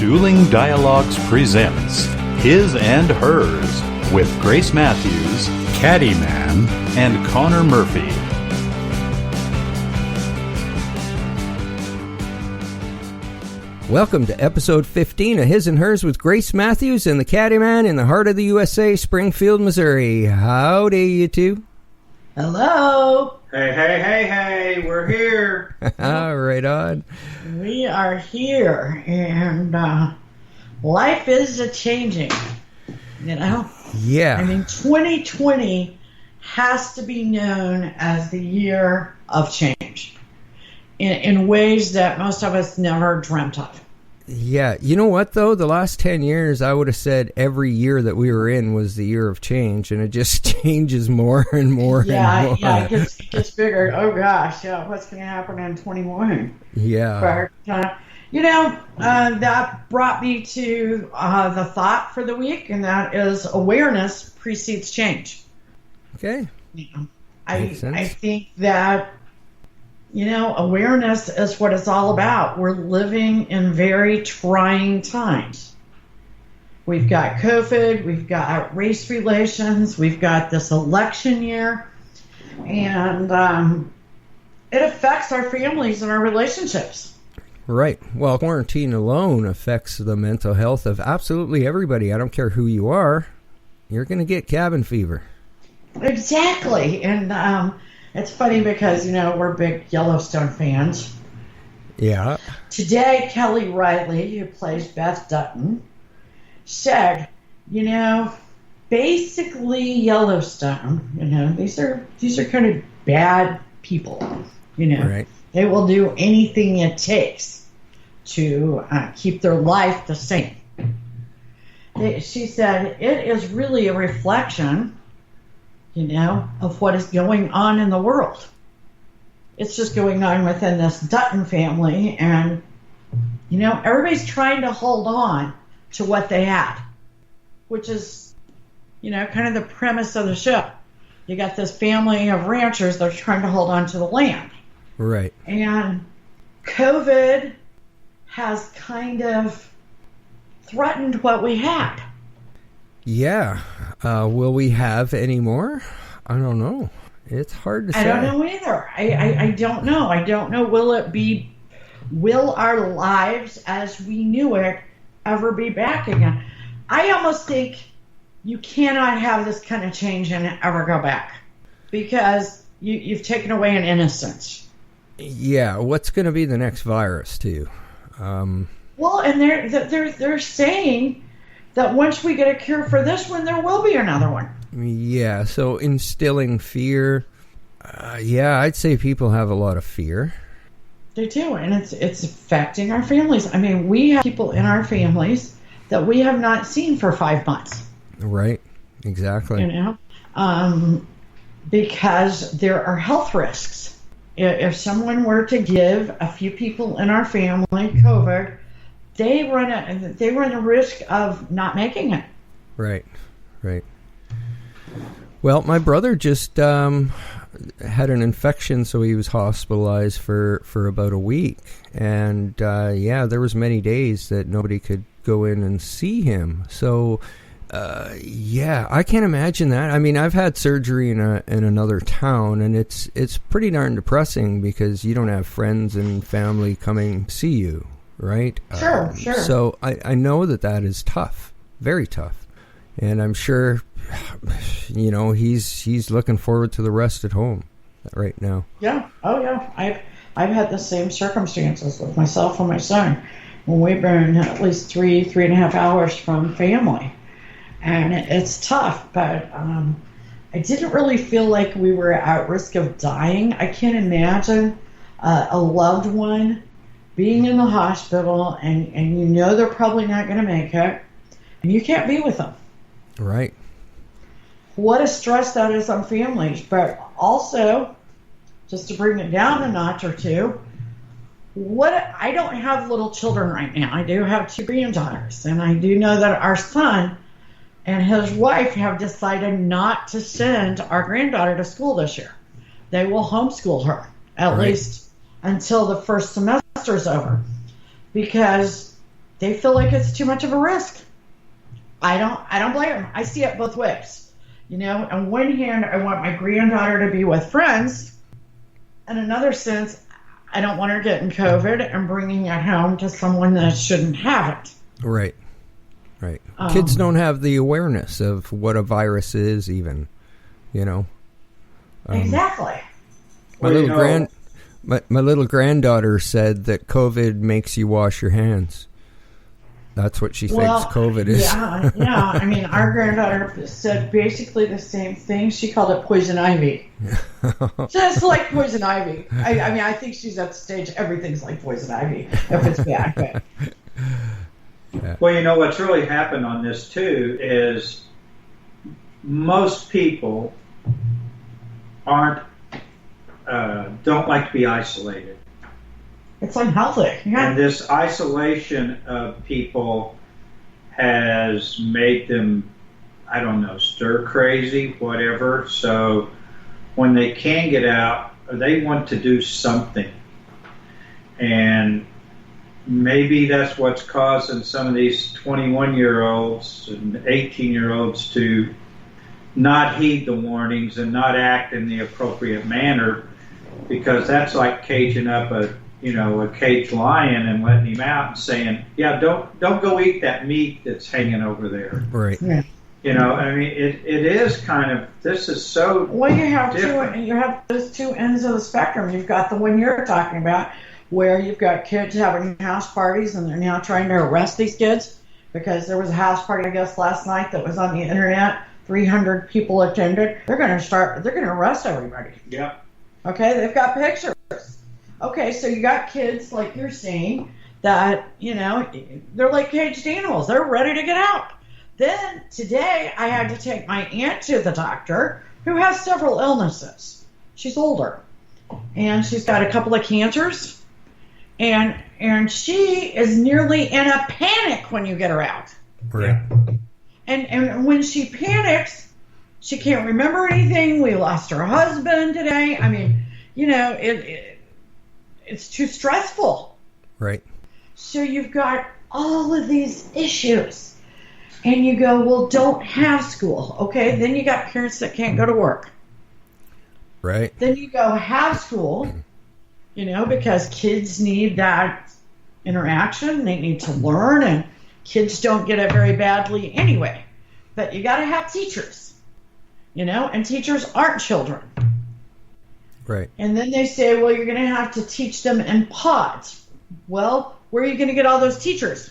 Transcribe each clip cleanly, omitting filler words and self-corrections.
Dueling Dialogues presents His and Hers with Grace Matthews, Caddyman, and Connor Murphy. Welcome to episode 15 of His and Hers with Grace Matthews and the Caddyman in the heart of the USA, Springfield, Missouri. Howdy, you two. Hello. Hey, we're here. Right on. We are here, and life is a-changing, you know? Yeah. I mean, 2020 has to be known as the year of change in ways that most of us never dreamt of. Yeah. You know what, though? The last 10 years, I would have said every year that we were in was the year of change, and it just changes more and more and more. Yeah, it gets bigger. Oh, gosh, yeah, what's going to happen in 21? Yeah. But, that brought me to the thought for the week, and that is awareness precedes change. Okay. I think that, awareness is what it's all about. We're living in very trying times. We've got COVID, we've got race relations, we've got this election year, and it affects our families and our relationships. Right. Well, quarantine alone affects the mental health of absolutely everybody. I don't care who you are. You're going to get cabin fever. Exactly. And it's funny because, we're big Yellowstone fans. Yeah. Today, Kelly Riley, who plays Beth Dutton, said, basically Yellowstone, these are kind of bad people, Right. They will do anything it takes to keep their life the same. She said, it is really a reflection, of what is going on in the world. It's just going on within this Dutton family, and, everybody's trying to hold on to what they had, which is, kind of the premise of the show. You got this family of ranchers that are trying to hold on to the land. Right. And COVID has kind of threatened what we had. Yeah. Will we have any more? I don't know. It's hard to say. I don't know either. I don't know. I don't know. Will our lives as we knew it ever be back again? I almost think you cannot have this kind of change and ever go back because you've taken away an innocence. Yeah, what's going to be the next virus, too? Well, and they're saying that once we get a cure for this one, there will be another one. Yeah, so instilling fear. I'd say people have a lot of fear. They do, and it's affecting our families. I mean, we have people in our families that we have not seen for 5 months. Right, exactly. Because there are health risks. If someone were to give a few people in our family COVID, they run a risk of not making it. Right. Well, my brother just had an infection, so he was hospitalized for about a week. And, there was many days that nobody could go in and see him. So, I can't imagine that. I mean, I've had surgery in another town, and it's pretty darn depressing because you don't have friends and family coming see you, right? Sure. So I know that is tough, very tough. And I'm sure, he's looking forward to the rest at home right now. Yeah. Oh, yeah. I've had the same circumstances with myself and my son when we've been at least 3.5 hours from family. And it's tough, but I didn't really feel like we were at risk of dying. I can't imagine a loved one being in the hospital and they're probably not going to make it, and you can't be with them. Right. What a stress that is on families. But also, just to bring it down a notch or two, I don't have little children right now. I do have 2 granddaughters, and I do know that our son and his wife have decided not to send our granddaughter to school this year. They will homeschool her, at least until the first semester is over. Because they feel like it's too much of a risk. I don't blame them. I see it both ways. You know, on one hand, I want my granddaughter to be with friends. In another sense, I don't want her getting COVID and bringing it home to someone that shouldn't have it. Right. Kids don't have the awareness of what a virus is, even. You know. Exactly. My little granddaughter said that COVID makes you wash your hands. That's what she thinks COVID is. Yeah. I mean, our granddaughter said basically the same thing. She called it poison ivy. Just like poison ivy. I mean, I think she's at the stage everything's like poison ivy if it's bad. But. Yeah. Well, you know, what's really happened on this, too, is most people don't like to be isolated. It's unhealthy. Yeah. And this isolation of people has made them, I don't know, stir crazy, whatever. So when they can get out, they want to do something. And maybe that's what's causing some of these 21-year-olds and 18-year-olds to not heed the warnings and not act in the appropriate manner, because that's like caging up a caged lion and letting him out and saying, yeah, don't go eat that meat that's hanging over there. Right. Yeah. You know, I mean, it is kind of, this is so well, you have different. you have those two ends of the spectrum. You've got the one you're talking about, where you've got kids having house parties and they're now trying to arrest these kids because there was a house party, I guess, last night that was on the internet. 300 people attended. They're going to arrest everybody. Yeah. Okay, they've got pictures. Okay, so you got kids, like you're saying, that, you know, they're like caged animals. They're ready to get out. Then today I had to take my aunt to the doctor who has several illnesses. She's older. And she's got a couple of cancers. And she is nearly in a panic when you get her out. Right. And when she panics, she can't remember anything. We lost her husband today. I mean, you know, it's too stressful. Right. So you've got all of these issues. And you go, well, don't have school. Okay, then you got parents that can't go to work. Right. Then you go have school, you know, because kids need that interaction. They need to learn, and kids don't get it very badly anyway. But you got to have teachers, you know, and teachers aren't children. Right. And then they say, well, you're going to have to teach them in pods. Well, where are you going to get all those teachers?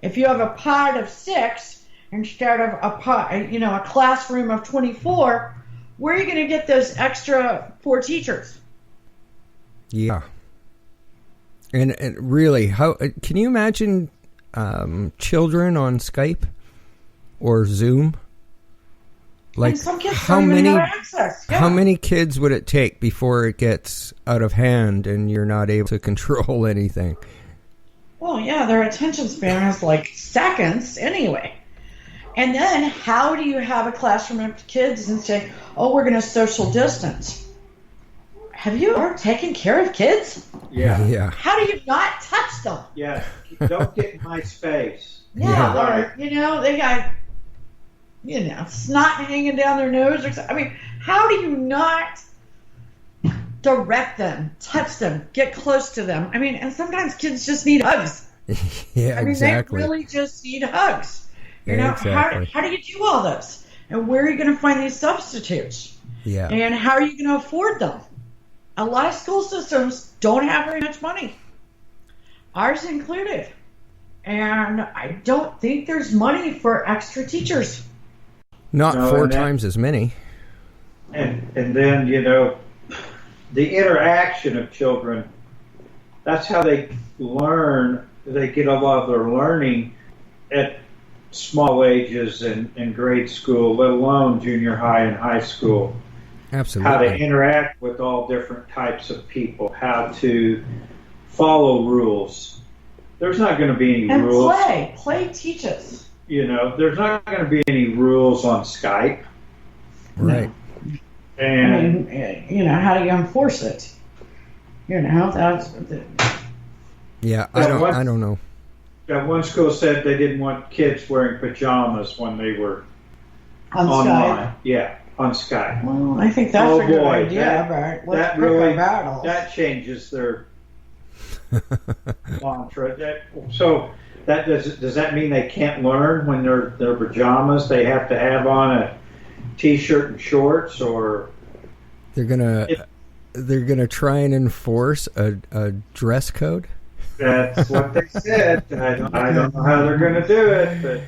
If you have a pod of 6 instead of a classroom of 24, where are you going to get those extra 4 teachers? Yeah. And really, how can you imagine children on Skype or Zoom? Like, and some kids how don't even many have access. Yeah. how many kids would it take before it gets out of hand and you're not able to control anything? Well, yeah, their attention span is like seconds anyway. And then how do you have a classroom of kids and say, oh, we're going to social distance? Have you ever taken care of kids? Yeah. Yeah. How do you not touch them? Yeah. Don't get in my space. Yeah, Right. or, you know, they got, you know, snot hanging down their nose. Or something. I mean, how do you not direct them, touch them, get close to them? I mean, and sometimes kids just need hugs. Yeah, I mean, exactly. they really just need hugs. You know, Exactly. how do you do all this? And where are you going to find these substitutes? Yeah. And how are you going to afford them? A lot of school systems don't have very much money. Ours included. And I don't think there's money for extra teachers. Not No, 4 and that- times as many. And then, you know, the interaction of children, that's how they learn. They get a lot of their learning at small ages in grade school, let alone junior high and high school. Absolutely. How to interact with all different types of people, how to follow rules. There's not going to be any And rules. play teaches. You know, there's not going to be any rules on Skype. Right. I And mean, you know, how do you enforce it? You know, that's Yeah, Well, I don't know. one school said they didn't want kids wearing pajamas when they were On online. Skype. Yeah, on Skype. Well, I think that's a good idea, but let's pick our battles. That changes their mantra. So that does that mean they can't learn when their pajamas? They have to have on a t-shirt and shorts, or they're gonna try and enforce a dress code. That's what they said. I don't know how they're going to do it, but.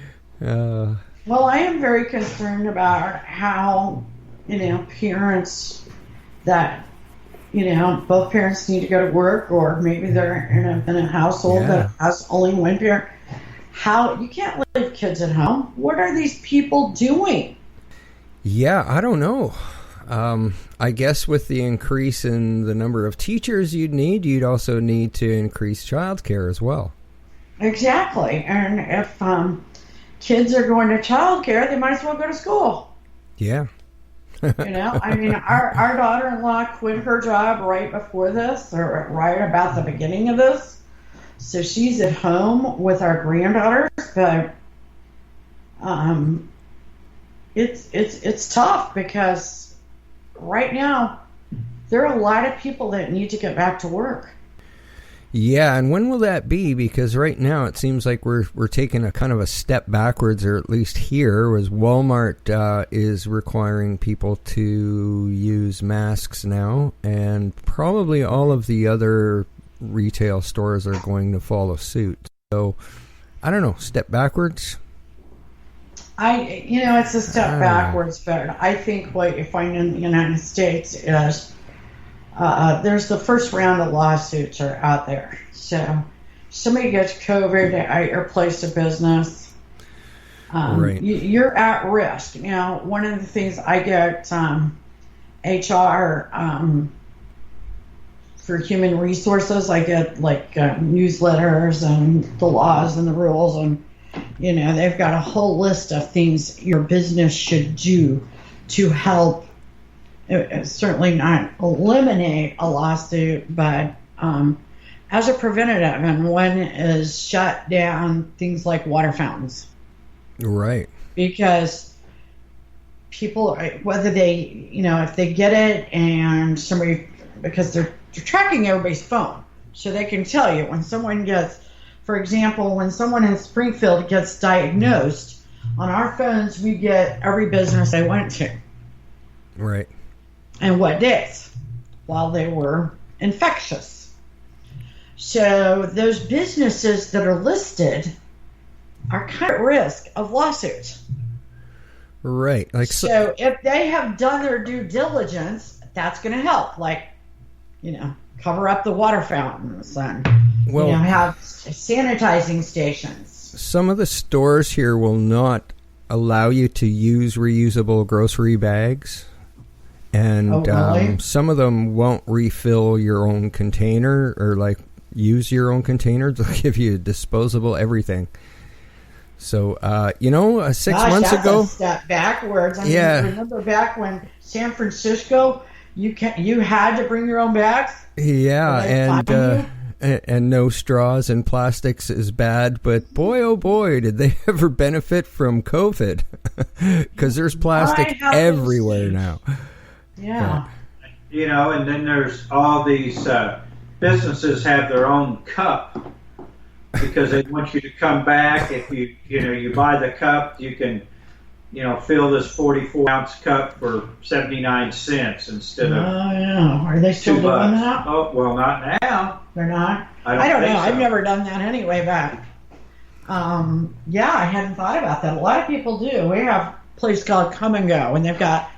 Well, I am very concerned about how, parents that, both parents need to go to work, or maybe they're in a household that has only one parent. How you can't leave kids at home. What are these people doing? Yeah, I don't know. I guess with the increase in the number of teachers you'd also need to increase childcare as well. Exactly. And if kids are going to childcare, they might as well go to school. Yeah. I mean, our daughter-in-law quit her job right before this, or right about the beginning of this. So she's at home with our granddaughters, but it's tough because right now, there are a lot of people that need to get back to work. Yeah, and when will that be? Because right now it seems like we're taking a kind of a step backwards, or at least here, as Walmart is requiring people to use masks now, and probably all of the other retail stores are going to follow suit. So, I don't know, step backwards? It's a step backwards, but I think what you find in the United States is there's the first round of lawsuits are out there. So somebody gets COVID at your place of business, right. You're at risk. One of the things I get HR for human resources, I get like newsletters and the laws and the rules, and they've got a whole list of things your business should do to help, certainly not eliminate a lawsuit, but as a preventative. And one is shut down things like water fountains. Right. Because people, whether they, if they get it and somebody, because they're tracking everybody's phone, so they can tell you when someone gets, for example, when someone in Springfield gets diagnosed, on our phones we get every business they went to. Right. And what days while they were infectious. So those businesses that are listed are kind of at risk of lawsuits. Right. So if they have done their due diligence, that's going to help. Like, cover up the water fountains and have sanitizing stations. Some of the stores here will not allow you to use reusable grocery bags, and really? Some of them won't refill your own container or use your own container. They'll give you disposable everything. So 6 months that's ago, a step backwards. I mean, remember back when San Francisco, you had to bring your own bags. Yeah, and no straws and plastics is bad, but boy, oh boy, did they ever benefit from COVID, because there's plastic everywhere now. Yeah. And then there's all these businesses have their own cup because they want you to come back. If you buy the cup, you can fill this 44-ounce cup for 79 cents instead of. Oh yeah, are they still doing that? Oh well, not now. They're not. I don't know. so. I've never done that anyway, but I hadn't thought about that. A lot of people do. We have a place called Come and Go, and they've got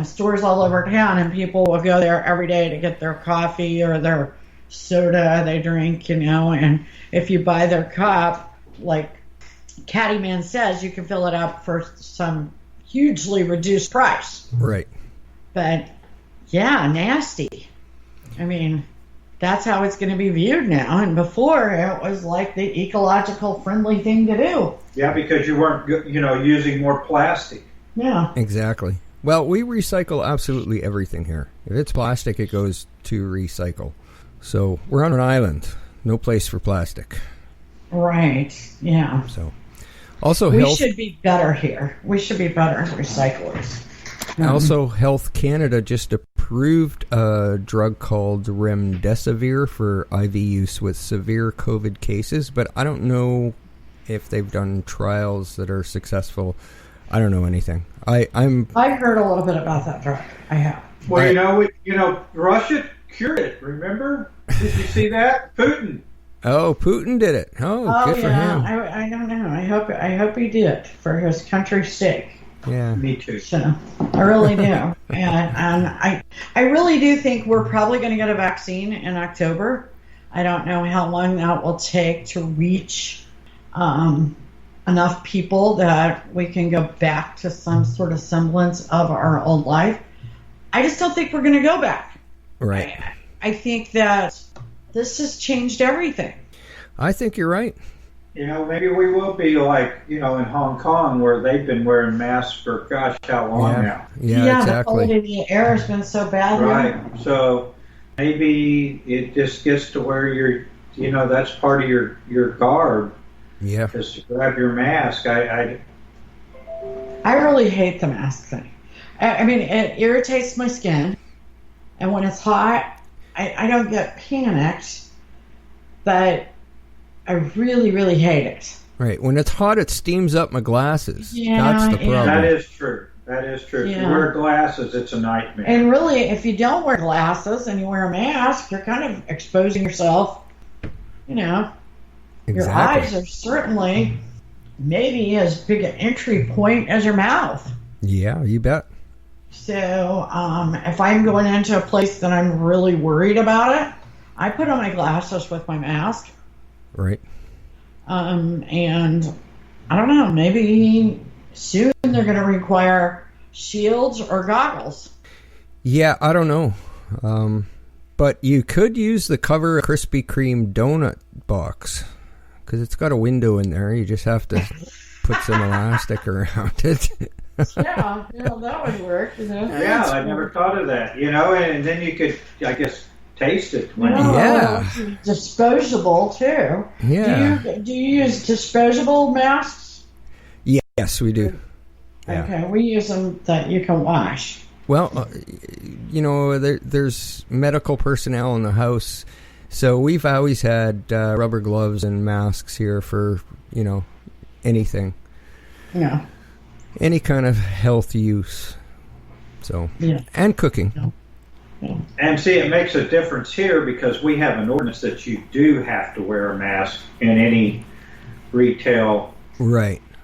stores all over town, and people will go there every day to get their coffee or their soda they drink, and if you buy their cup, like Caddyman says, you can fill it up for some hugely reduced price. Right. But nasty. I mean, that's how it's going to be viewed now. And before, it was like the ecological friendly thing to do. Yeah, because you weren't, using more plastic. Yeah. Exactly. Well, we recycle absolutely everything here. If it's plastic, it goes to recycle. So we're on an island. No place for plastic. Right. Yeah. So, also We health. should be better here. We should be better recyclers. Also, Health Canada just approved a drug called Remdesivir for IV use with severe COVID cases, but I don't know if they've done trials that are successful. I don't know anything. I've heard a little bit about that drug. I have. Well, Russia cured it. Remember? Did you see that? Putin. Oh, Putin did it. Oh, good for him. I don't know. I hope he did for his country's sake. Yeah. Me too. So I really do, and I really do think we're probably going to get a vaccine in October. I don't know how long that will take to reach enough people that we can go back to some sort of semblance of our old life. I just don't think we're going to go back. Right. I think that this has changed everything. I think you're right. Maybe we will be like, in Hong Kong where they've been wearing masks for gosh, how long now? Yeah, exactly. The quality of the air has been so bad. Right. So maybe it just gets to where you're, that's part of your garb. Yeah. Is to grab your mask. I really hate the mask thing. I mean, it irritates my skin. And when it's hot, I don't get panicked. But I really, really hate it. Right. When it's hot, it steams up my glasses. Yeah, That's the problem. That is true. If you wear glasses, it's a nightmare. And really, if you don't wear glasses and you wear a mask, you're kind of exposing yourself. Your eyes are certainly maybe as big an entry point as your mouth. Yeah, you bet. So if I'm going into a place that I'm really worried about it, I put on my glasses with my mask. Right. And I don't know, maybe soon they're going to require shields or goggles. Yeah, I don't know. But you could use the cover Krispy Kreme donut box because it's got a window in there. You just have to put some elastic around it. Yeah, that would work. Yeah, I never thought of that. And then you could, I guess, taste it. Disposable too. Yeah. Do you use disposable masks? Yes, we do. Yeah. Okay, we use them that you can wash. Well, there's medical personnel in the house, so we've always had rubber gloves and masks here for anything. Yeah. Any kind of health use. So and cooking. Yeah. And see, it makes a difference here because we have an ordinance that you do have to wear a mask in any retail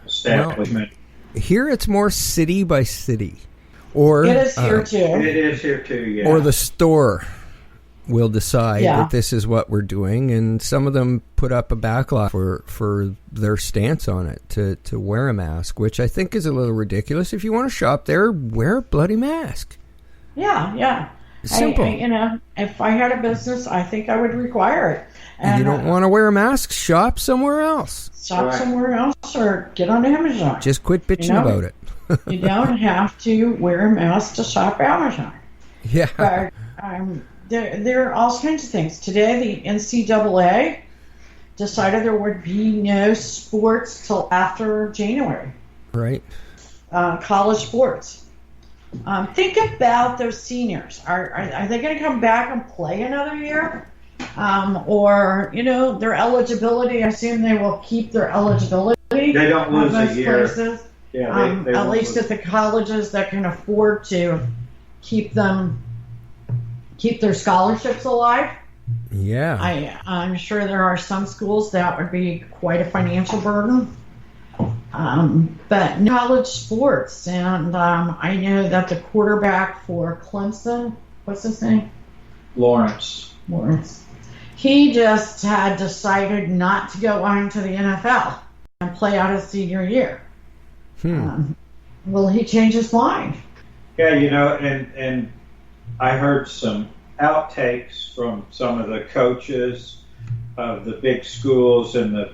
establishment. Well, here it's more city by city. Or it is here too. It is here too, yeah. Or the store will decide that this is what we're doing, and some of them put up a backlash for their stance on it to wear a mask, which I think is a little ridiculous. If you want to shop there, wear a bloody mask. Yeah. Simple. If I had a business, I think I would require it. And you don't want to wear a mask? Shop somewhere else. Somewhere else, or get on Amazon. Just quit bitching about it. You don't have to wear a mask to shop Amazon. Yeah. But there are all kinds of things. Today, the NCAA decided there would be no sports till after January. Right. College sports. Think about those seniors. Are they going to come back and play another year? Or their eligibility, I assume they will keep their eligibility. They don't lose a year. Places. Yeah, they at least at the colleges that can afford to keep their scholarships alive. Yeah. I'm sure there are some schools that would be quite a financial burden. But college sports, and I know that the quarterback for Clemson, what's his name? Lawrence. He just had decided not to go on to the NFL and play out his senior year. Will he change his mind? Yeah, and I heard some outtakes from some of the coaches of the big schools in the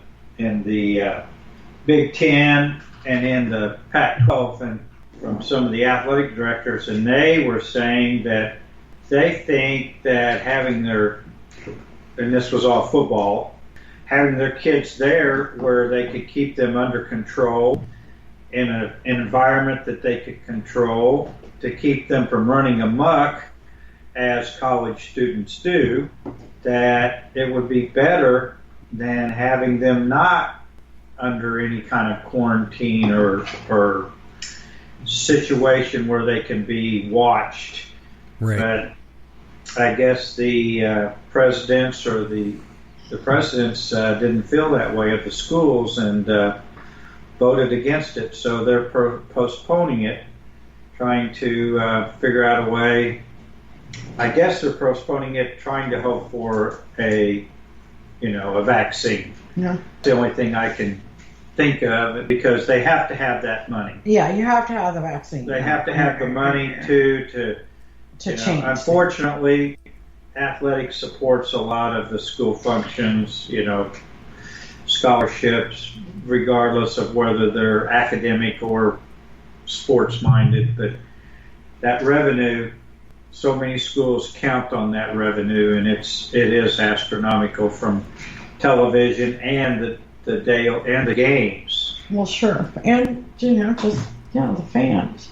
Big Ten and in the Pac-12, and from some of the athletic directors, and they were saying that they think that having and this was all football, having their kids there where they could keep them under control in an environment that they could control to keep them from running amok as college students do, that it would be better than having them not under any kind of quarantine or situation where they can be watched. Right. But I guess the presidents or the presidents didn't feel that way of the schools and voted against it, so they're postponing it, trying to figure out a way. I guess they're postponing it, trying to hope for a vaccine. Yeah. The only thing I can think of, because they have to have that money. Yeah, you have to have the vaccine. They have to have the money to change. Unfortunately, athletics supports a lot of the school functions, scholarships, regardless of whether they're academic or sports minded. But that revenue, so many schools count on that revenue, and it is astronomical from television and the day and the games. Well, sure, and the fans.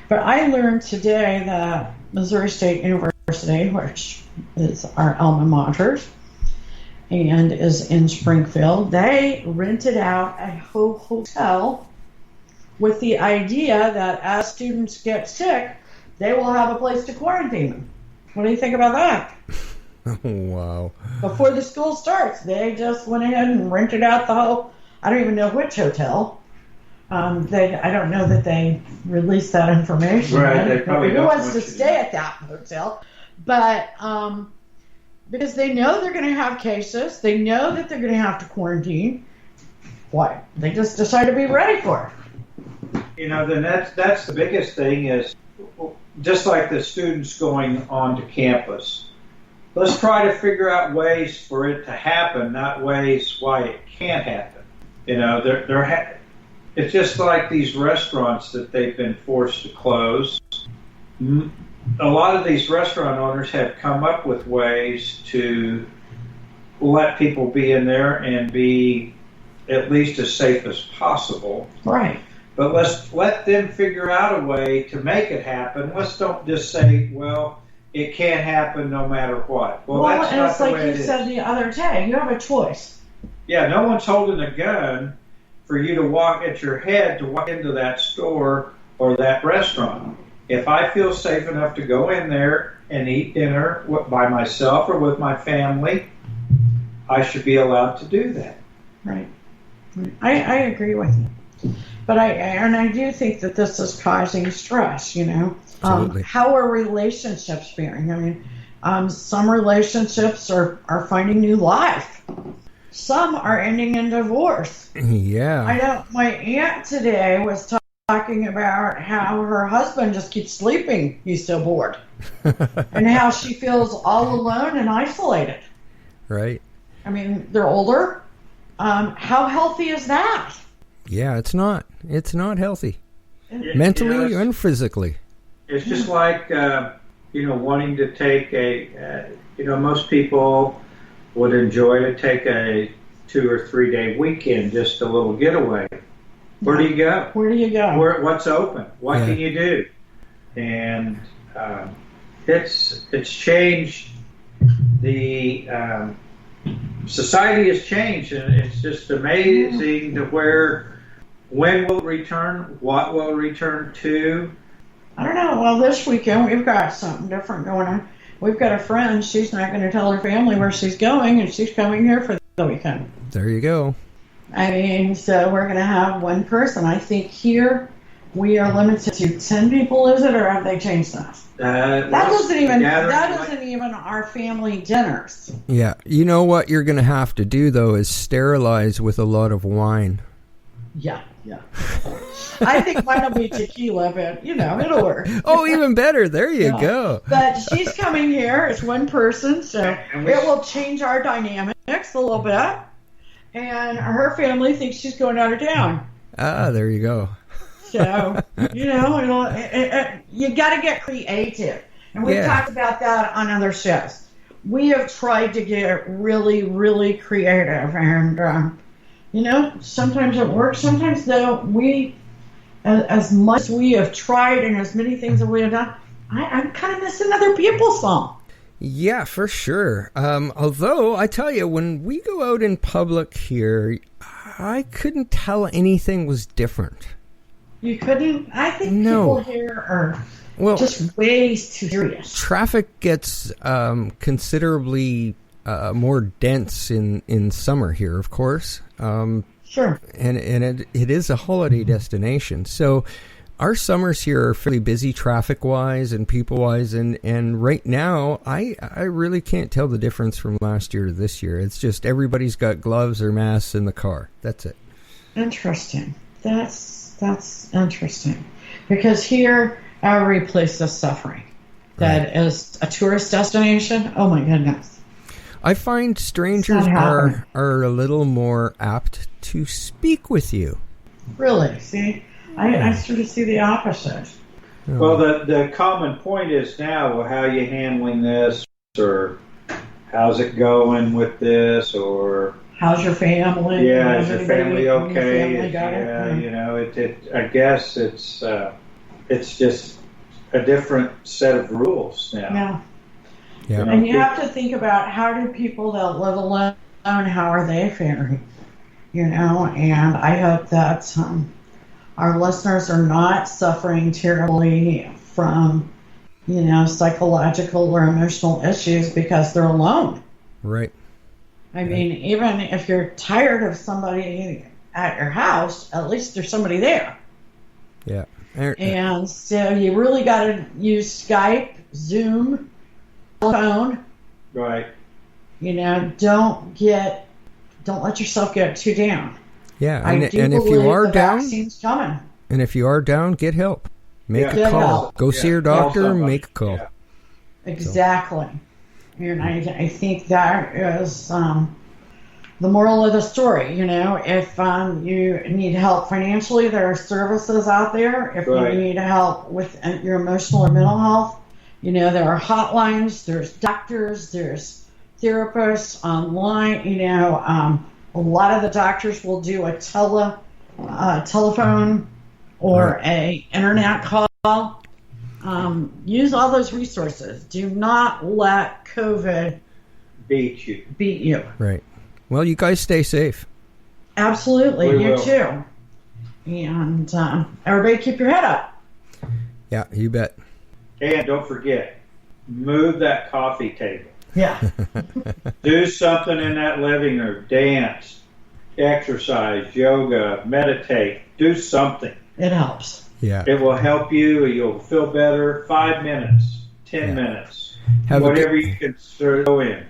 But I learned today that Missouri State University, which is our alma mater and is in Springfield, they rented out a whole hotel with the idea that as students get sick, they will have a place to quarantine them. What do you think about that? Oh, wow. Before the school starts, they just went ahead and rented out the whole, I don't even know which hotel. I don't know that they released that information. Right, they probably Who don't wants want to you to stay at that hotel? But because they know they're going to have cases, they know that they're going to have to quarantine. Why? They just decide to be ready for it. Then that's the biggest thing is, just like the students going onto campus, let's try to figure out ways for it to happen, not ways why it can't happen. It's just like these restaurants that they've been forced to close. A lot of these restaurant owners have come up with ways to let people be in there and be at least as safe as possible. Right. But let's let them figure out a way to make it happen. Let's don't just say, well, it can't happen no matter what. Well, that's and not it's the like way you it is. said the other day, you have a choice. Yeah, no one's holding a gun for you to walk at your head to walk into that store or that restaurant. If I feel safe enough to go in there and eat dinner by myself or with my family, I should be allowed to do that. Right. I agree with you. But I do think that this is causing stress, Absolutely. How are relationships faring? I mean, some relationships are finding new life. Some are ending in divorce. Yeah. My aunt today was talking about how her husband just keeps sleeping. He's so bored. And how she feels all alone and isolated. Right. I mean, they're older. How healthy is that? Yeah, it's not. It's not healthy. Mentally and physically. It's just like, wanting to take most people would enjoy to take a 2 or 3 day weekend, just a little getaway. Where do you go? Where do you go? What's open? What can you do? And it's changed. The society has changed, and it's just amazing to when will it return? What will it return to? I don't know. Well, this weekend we've got something different going on. We've got a friend. She's not going to tell her family where she's going, and she's coming here for the weekend. There you go. I mean, so we're going to have one person. I think here we are limited to 10 people, is it, or have they changed that? That isn't even our family dinners. Yeah. You know what you're going to have to do, though, is sterilize with a lot of wine. Yeah. I think mine will be tequila, but, it'll work. Oh, even better. There you go. But she's coming here. It's one person, so it will change our dynamics a little bit. And her family thinks she's going out of town. Ah, there you go. So, you got to get creative. And we've talked about that on other shows. we have tried to get really, really creative, and sometimes it works. Sometimes though, we, as much as we have tried and as many things that we have done, I'm kind of missing other people's song. Yeah, for sure. Although, I tell you, when we go out in public here, I couldn't tell anything was different. You couldn't? I think No. people here are just way too serious. Traffic gets considerably more dense in summer here, of course. Sure. And it is a holiday destination. So our summers here are fairly busy traffic-wise and people-wise, and right now, I really can't tell the difference from last year to this year. It's just everybody's got gloves or masks in the car. That's it. Interesting. That's interesting. Because here, every place is suffering. That is a tourist destination. Oh, my goodness. I find strangers are a little more apt to speak with you. Really? See? I sort of see the opposite. Well, the common point is now, well, how are you handling this, or how's it going with this, or how's your family? yeah, is your family okay? Family I guess it's just a different set of rules now. Yeah. And you have to think about, how do people that live alone, how are they faring? And I hope that our listeners are not suffering terribly from, psychological or emotional issues because they're alone. Right. I mean, even if you're tired of somebody at your house, at least there's somebody there. Yeah. And so you really got to use Skype, Zoom, telephone. Right. Don't let yourself get too down. Yeah, and if you are down, vaccine's coming. And if you are down, get help. Make a call. Go see your doctor. Make a call. Yeah. Exactly. And I think that is the moral of the story. If you need help financially, there are services out there. If you need help with your emotional or mental health, there are hotlines. There's doctors. There's therapists online. A lot of the doctors will do a telephone or a internet call. Use all those resources. Do not let COVID beat you. Right. Well, you guys stay safe. Absolutely. You too. And everybody keep your head up. Yeah, you bet. And don't forget, move that coffee table. Yeah. Do something in that living room. Dance, exercise, yoga, meditate. Do something. It helps. Yeah. It will help you. You'll feel better. 5 minutes, 10 minutes. Whatever you can throw in.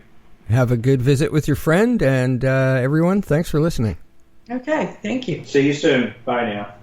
Have a good visit with your friend, and everyone, thanks for listening. Okay. Thank you. See you soon. Bye now.